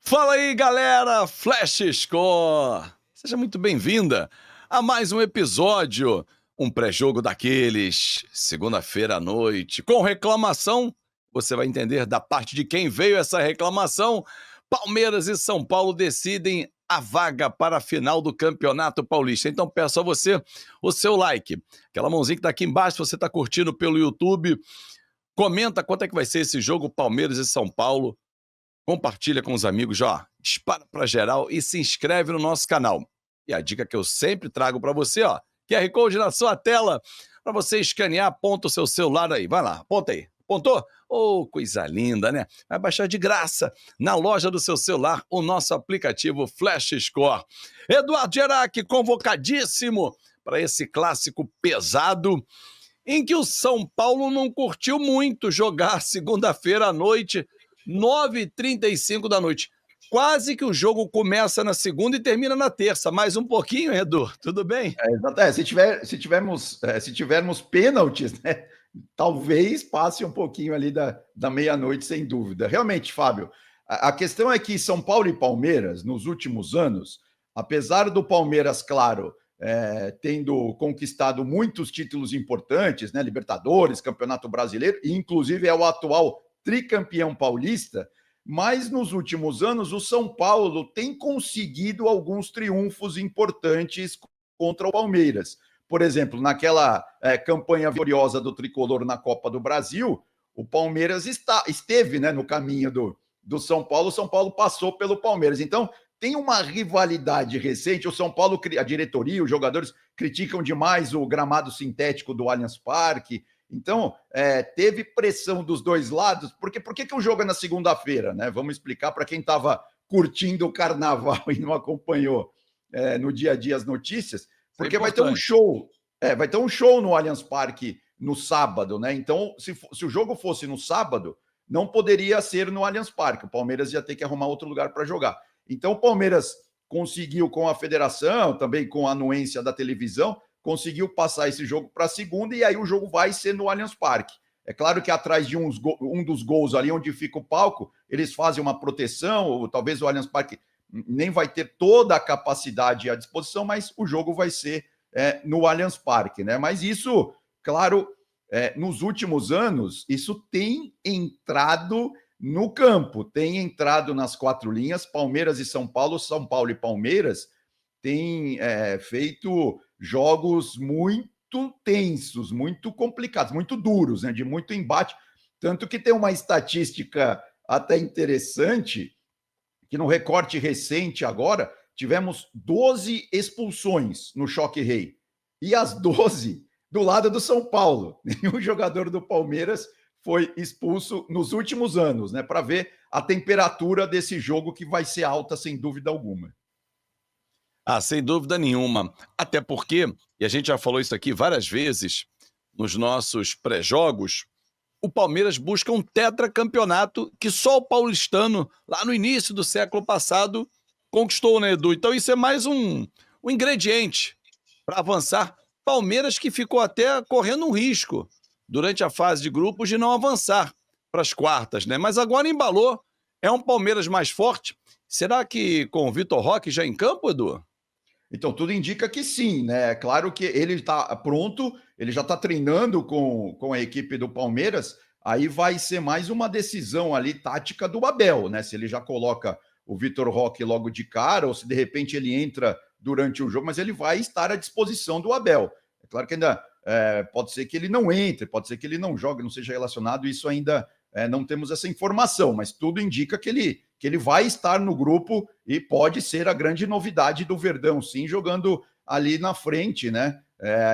Fala aí, galera! Flash Score! Seja muito bem-vinda a mais um episódio, um pré-jogo daqueles, segunda-feira à noite, com reclamação. Você vai entender da parte de quem veio essa reclamação. Palmeiras e São Paulo decidem a vaga para a final do Campeonato Paulista. Então peço a você o seu like, aquela mãozinha que está aqui embaixo, se você está curtindo pelo YouTube. Comenta quanto é que vai ser esse jogo Palmeiras e São Paulo. Compartilha com os amigos, já dispara para geral e se inscreve no nosso canal. E a dica que eu sempre trago para você, ó, QR Code na sua tela, para você escanear, aponta o seu celular aí, vai lá, aponta aí. Apontou? Oh, coisa linda, né? Vai baixar de graça na loja do seu celular o nosso aplicativo Flash Score. Eduardo Gerac, convocadíssimo para esse clássico pesado, em que o São Paulo não curtiu muito jogar segunda-feira à noite, 9h35 da noite. Quase que o jogo começa na segunda e termina na terça. Mais um pouquinho, Edu. Tudo bem? Exato. Se tivermos pênaltis, né? Talvez passe um pouquinho ali da meia-noite, sem dúvida. Realmente, Fábio, a questão é que São Paulo e Palmeiras, nos últimos anos, apesar do Palmeiras, claro, tendo conquistado muitos títulos importantes, né? Libertadores, Campeonato Brasileiro, e inclusive é o atual tricampeão paulista, mas nos últimos anos o São Paulo tem conseguido alguns triunfos importantes contra o Palmeiras. Por exemplo, naquela campanha vitoriosa do Tricolor na Copa do Brasil, o Palmeiras esteve, né, no caminho do São Paulo, o São Paulo passou pelo Palmeiras. Então, tem uma rivalidade recente. O São Paulo, a diretoria, os jogadores criticam demais o gramado sintético do Allianz Parque. Então, teve pressão dos dois lados. Por que o jogo é na segunda-feira, né? Vamos explicar para quem estava curtindo o carnaval e não acompanhou no dia a dia as notícias, porque vai ter um show. Vai ter um show no Allianz Parque no sábado, né? Então, se o jogo fosse no sábado, não poderia ser no Allianz Parque. O Palmeiras ia ter que arrumar outro lugar para jogar. Então, o Palmeiras conseguiu, com a federação, também com a anuência da televisão, conseguiu passar esse jogo para a segunda, e aí o jogo vai ser no Allianz Parque. É claro que atrás de um dos gols ali, onde fica o palco, eles fazem uma proteção, ou talvez o Allianz Parque nem vai ter toda a capacidade à disposição, mas o jogo vai ser no Allianz Parque, né? Mas isso, claro, nos últimos anos, isso tem entrado no campo, tem entrado nas quatro linhas. Palmeiras e São Paulo e Palmeiras têm feito jogos muito tensos, muito complicados, muito duros, né? De muito embate. Tanto que tem uma estatística até interessante, que no recorte recente agora, tivemos 12 expulsões no Choque Rei. E as 12 do lado do São Paulo. Nenhum jogador do Palmeiras foi expulso nos últimos anos, né? Para ver a temperatura desse jogo, que vai ser alta, sem dúvida alguma. Ah, sem dúvida nenhuma. Até porque, e a gente já falou isso aqui várias vezes nos nossos pré-jogos, o Palmeiras busca um tetracampeonato que só o paulistano, lá no início do século passado, conquistou, né, Edu? Então isso é mais um ingrediente para avançar. Palmeiras que ficou até correndo um risco durante a fase de grupos de não avançar para as quartas, né? Mas agora embalou, é um Palmeiras mais forte. Será que com o Vitor Roque já em campo, Edu? Então, tudo indica que sim, né? Claro que ele está pronto, ele já está treinando com a equipe do Palmeiras. Aí vai ser mais uma decisão ali tática do Abel, né? Se ele já coloca o Vitor Roque logo de cara, ou se de repente ele entra durante o jogo, mas ele vai estar à disposição do Abel. É claro que ainda pode ser que ele não entre, pode ser que ele não jogue, não seja relacionado, isso ainda não temos essa informação, mas tudo indica que ele vai estar no grupo e pode ser a grande novidade do Verdão, sim, jogando ali na frente, né?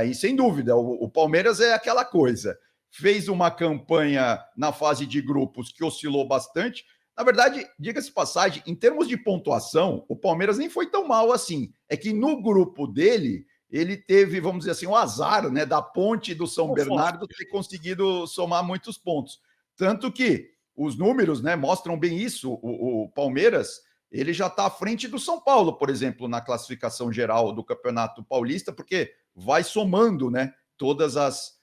E sem dúvida, o Palmeiras é aquela coisa. Fez uma campanha na fase de grupos que oscilou bastante. Na verdade, diga-se passagem, em termos de pontuação, o Palmeiras nem foi tão mal assim. É que no grupo dele, ele teve, vamos dizer assim, o azar, né, da Ponte do São Bernardo ter conseguido somar muitos pontos. Tanto que os números, né, mostram bem isso. O Palmeiras, ele já está à frente do São Paulo, por exemplo, na classificação geral do Campeonato Paulista, porque vai somando, né, todas as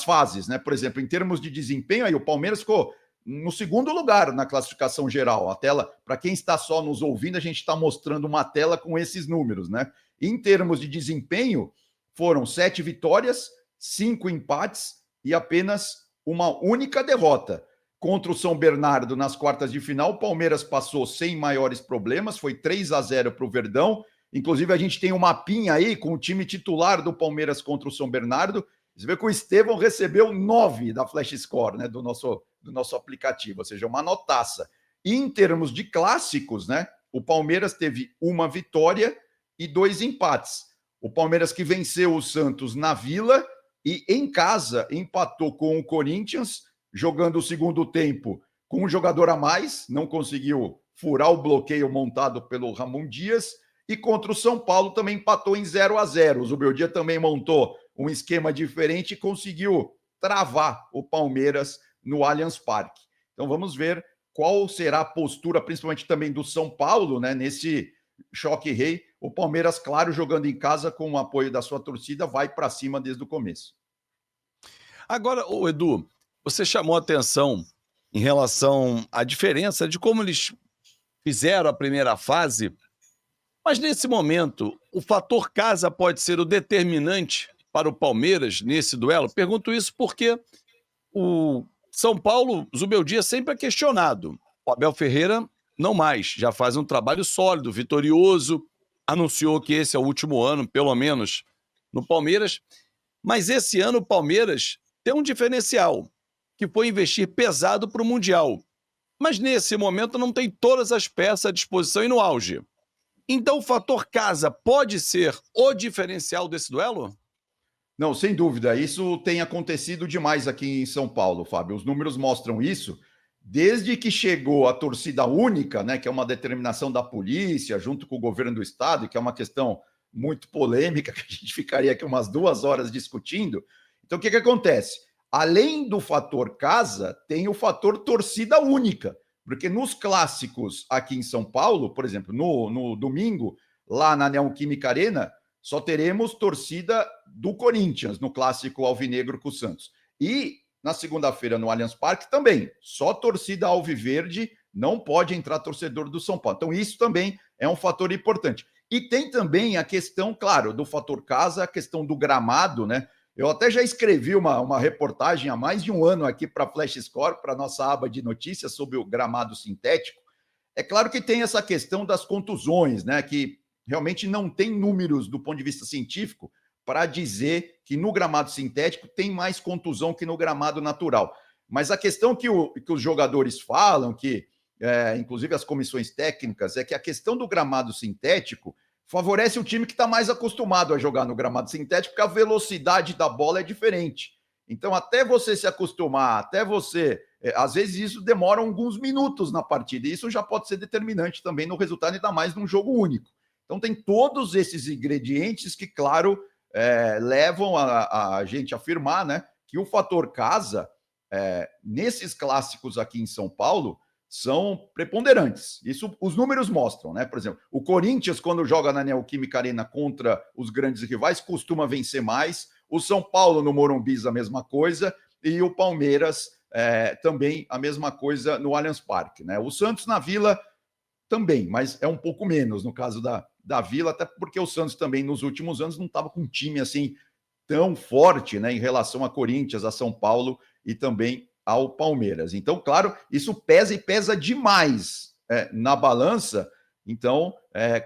fases, né? Por exemplo, em termos de desempenho, aí o Palmeiras ficou no segundo lugar na classificação geral. A tela, para quem está só nos ouvindo, a gente está mostrando uma tela com esses números, né? Em termos de desempenho, foram 7 vitórias, 5 empates e apenas uma única derrota. Contra o São Bernardo nas quartas de final, o Palmeiras passou sem maiores problemas, foi 3-0 para o Verdão. Inclusive, a gente tem um mapinha aí com o time titular do Palmeiras contra o São Bernardo. Você vê que o Estevão recebeu 9 da Flash Score, né, do nosso aplicativo, ou seja, uma notaça. E em termos de clássicos, né, o Palmeiras teve uma vitória e 2 empates. O Palmeiras que venceu o Santos na Vila e em casa empatou com o Corinthians, jogando o segundo tempo com um jogador a mais, não conseguiu furar o bloqueio montado pelo Ramon Dias, e contra o São Paulo também empatou em 0-0. O Zubeldia também montou um esquema diferente e conseguiu travar o Palmeiras no Allianz Parque. Então vamos ver qual será a postura, principalmente também do São Paulo, né, nesse choque rei. O Palmeiras, claro, jogando em casa com o apoio da sua torcida, vai para cima desde o começo. Agora, ô Edu, você chamou a atenção em relação à diferença de como eles fizeram a primeira fase, mas nesse momento, o fator casa pode ser o determinante para o Palmeiras nesse duelo? Pergunto isso porque o São Paulo, Zubeldia, sempre é questionado. O Abel Ferreira, não mais, já faz um trabalho sólido, vitorioso, anunciou que esse é o último ano, pelo menos, no Palmeiras. Mas esse ano o Palmeiras tem um diferencial, que foi investir pesado para o Mundial. Mas nesse momento não tem todas as peças à disposição e no auge. Então o fator casa pode ser o diferencial desse duelo? Não, sem dúvida. Isso tem acontecido demais aqui em São Paulo, Fábio. Os números mostram isso. Desde que chegou a torcida única, né, que é uma determinação da polícia, junto com o governo do estado, que é uma questão muito polêmica, que a gente ficaria aqui umas 2 horas discutindo. Então, o que acontece? Além do fator casa, tem o fator torcida única. Porque nos clássicos aqui em São Paulo, por exemplo, no domingo, lá na Neoquímica Arena, só teremos torcida do Corinthians no clássico alvinegro com o Santos. E na segunda-feira no Allianz Parque também, só torcida alviverde, não pode entrar torcedor do São Paulo. Então isso também é um fator importante. E tem também a questão, claro, do fator casa, a questão do gramado, né? Eu até já escrevi uma reportagem há mais de um ano aqui para a Flash Score, para a nossa aba de notícias sobre o gramado sintético. É claro que tem essa questão das contusões, né? Que realmente não tem números do ponto de vista científico para dizer que no gramado sintético tem mais contusão que no gramado natural. Mas a questão que os jogadores falam, que inclusive as comissões técnicas, é que a questão do gramado sintético favorece o time que está mais acostumado a jogar no gramado sintético, porque a velocidade da bola é diferente. Então, até você se acostumar, até você... às vezes isso demora alguns minutos na partida, e isso já pode ser determinante também no resultado, ainda mais num jogo único. Então, tem todos esses ingredientes que, claro, levam a gente a afirmar, né, que o fator casa, nesses clássicos aqui em São Paulo, são preponderantes. Isso os números mostram, né? Por exemplo, o Corinthians, quando joga na Neoquímica Arena contra os grandes rivais, costuma vencer mais. O São Paulo no Morumbi a mesma coisa. E o Palmeiras também a mesma coisa no Allianz Parque, né? O Santos na Vila também, mas é um pouco menos no caso da Vila, até porque o Santos também nos últimos anos não estava com um time assim tão forte, né, em relação a Corinthians, a São Paulo e também ao Palmeiras. Então, claro, isso pesa e pesa demais na balança. Então,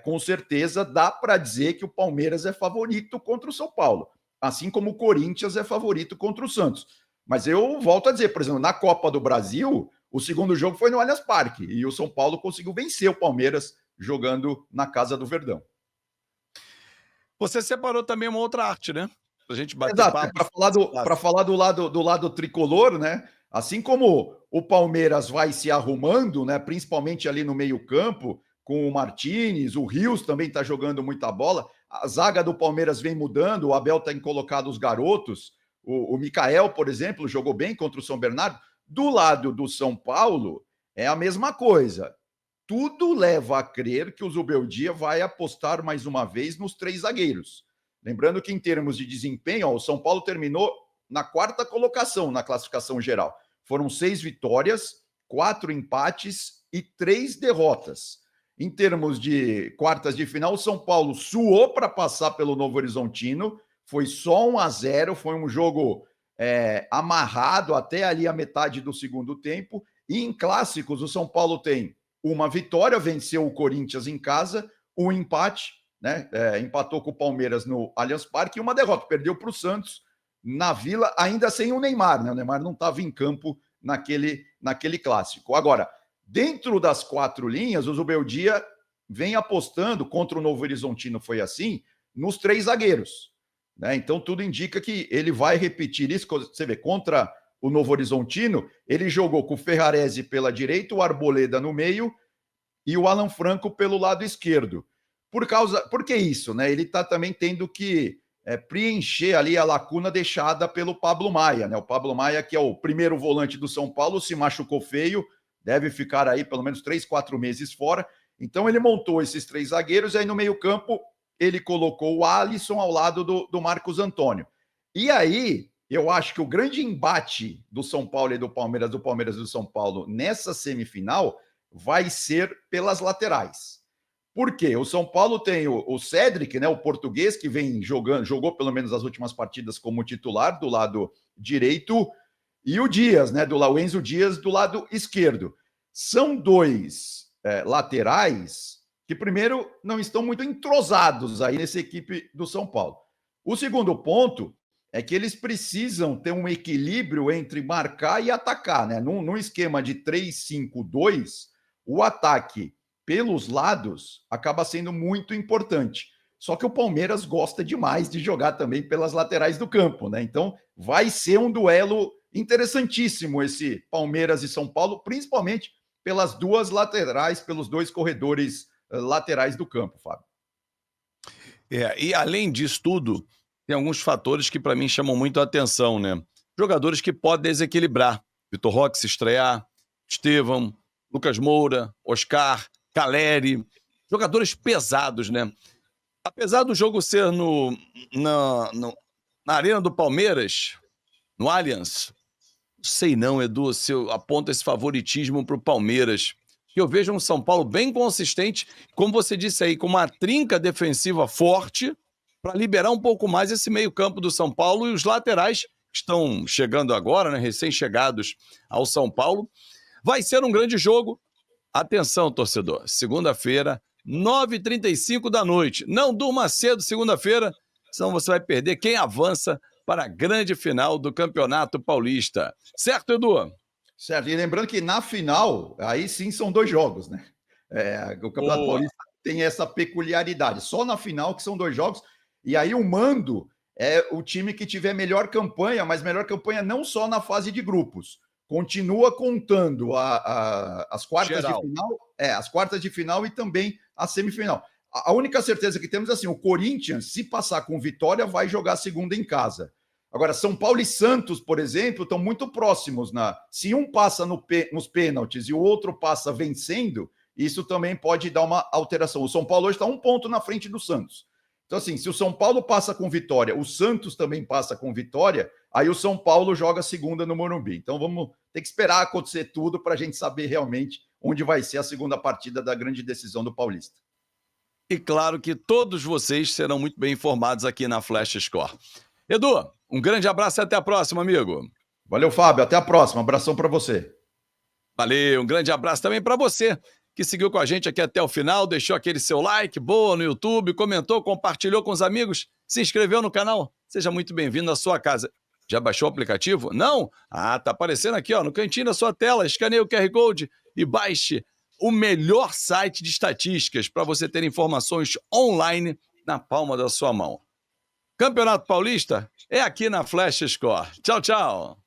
com certeza, dá para dizer que o Palmeiras é favorito contra o São Paulo, assim como o Corinthians é favorito contra o Santos. Mas eu volto a dizer, por exemplo, na Copa do Brasil, o segundo jogo foi no Allianz Parque e o São Paulo conseguiu vencer o Palmeiras jogando na casa do Verdão. Você separou também uma outra arte, né? Pra gente bater Exato, papo. para falar do lado tricolor, né? Assim como o Palmeiras vai se arrumando, né? Principalmente ali no meio-campo, com o Martínez, o Rios também está jogando muita bola. A zaga do Palmeiras vem mudando, o Abel tem colocado os garotos. O Mikael, por exemplo, jogou bem contra o São Bernardo. Do lado do São Paulo, é a mesma coisa. Tudo leva a crer que o Zubeldia vai apostar mais uma vez nos 3 zagueiros. Lembrando que, em termos de desempenho, o São Paulo terminou na 4ª colocação na classificação geral. Foram 6 vitórias, 4 empates e 3 derrotas. Em termos de quartas de final, o São Paulo suou para passar pelo Novo Horizontino, foi só 1-0, foi um jogo amarrado até ali a metade do segundo tempo. E em clássicos, o São Paulo tem uma vitória, venceu o Corinthians em casa, um empate, né? Empatou com o Palmeiras no Allianz Parque, e uma derrota, perdeu para o Santos na Vila, ainda sem o Neymar, né? O Neymar não estava em campo naquele clássico. Agora, dentro das 4 linhas, o Zubeldia vem apostando, contra o Novo Horizontino foi assim, nos 3 zagueiros, né? Então tudo indica que ele vai repetir isso. Você vê, contra o Novo Horizontino, ele jogou com o Ferrarese pela direita, o Arboleda no meio e o Alan Franco pelo lado esquerdo. Por que isso, né? Ele está também tendo que preencher ali a lacuna deixada pelo Pablo Maia, né? O Pablo Maia, que é o primeiro volante do São Paulo, se machucou feio, deve ficar aí pelo menos 3, 4 meses fora. Então ele montou esses 3 zagueiros, e aí no meio-campo ele colocou o Alisson ao lado do Marcos Antônio. E aí, eu acho que o grande embate do São Paulo e do Palmeiras e do São Paulo nessa semifinal vai ser pelas laterais. Por quê? O São Paulo tem o Cédric, né, o português, que vem jogou pelo menos as últimas partidas como titular do lado direito, e o Dias, né, o Enzo Dias do lado esquerdo. São 2 laterais que, primeiro, não estão muito entrosados aí nessa equipe do São Paulo. O segundo ponto é que eles precisam ter um equilíbrio entre marcar e atacar, né? Num esquema de 3-5-2, o ataque pelos lados acaba sendo muito importante. Só que o Palmeiras gosta demais de jogar também pelas laterais do campo, né? Então vai ser um duelo interessantíssimo esse Palmeiras e São Paulo, principalmente pelas 2 laterais, pelos 2 corredores laterais do campo, Fábio. E além disso tudo, tem alguns fatores que para mim chamam muito a atenção, né? Jogadores que podem desequilibrar. Vitor Roque se estrear, Estevão, Lucas Moura, Oscar, Caleri, jogadores pesados, né? Apesar do jogo ser na Arena do Palmeiras, no Allianz, não sei não, Edu, se eu aponto esse favoritismo para o Palmeiras. Eu vejo um São Paulo bem consistente, como você disse aí, com uma trinca defensiva forte, para liberar um pouco mais esse meio-campo do São Paulo, e os laterais que estão chegando agora, né, recém-chegados ao São Paulo. Vai ser um grande jogo. Atenção, torcedor. Segunda-feira, 9h35 da noite. Não durma cedo segunda-feira, senão você vai perder quem avança para a grande final do Campeonato Paulista. Certo, Edu? Certo. E lembrando que na final, aí sim são 2 jogos, né? O Campeonato Paulista tem essa peculiaridade. Só na final que são 2 jogos. E aí o mando é o time que tiver melhor campanha, mas melhor campanha não só na fase de grupos. Continua contando as quartas de final, as quartas de final e também a semifinal. A única certeza que temos é assim: o Corinthians, se passar com vitória, vai jogar a segunda em casa. Agora, São Paulo e Santos, por exemplo, estão muito próximos. Se um passa nos pênaltis e o outro passa vencendo, isso também pode dar uma alteração. O São Paulo hoje está 1 ponto na frente do Santos. Então, assim, se o São Paulo passa com vitória, o Santos também passa com vitória, aí o São Paulo joga a segunda no Morumbi. Então, vamos ter que esperar acontecer tudo para a gente saber realmente onde vai ser a segunda partida da grande decisão do Paulista. E claro que todos vocês serão muito bem informados aqui na Flash Score. Edu, um grande abraço e até a próxima, amigo. Valeu, Fábio. Até a próxima. Abração para você. Valeu, um grande abraço também para você que seguiu com a gente aqui até o final, deixou aquele seu like, boa no YouTube, comentou, compartilhou com os amigos, se inscreveu no canal. Seja muito bem-vindo à sua casa. Já baixou o aplicativo? Não? Ah, tá aparecendo aqui, ó, no cantinho da sua tela. Escaneie o QR Code e baixe o melhor site de estatísticas para você ter informações online na palma da sua mão. Campeonato Paulista é aqui na Flash Score. Tchau, tchau.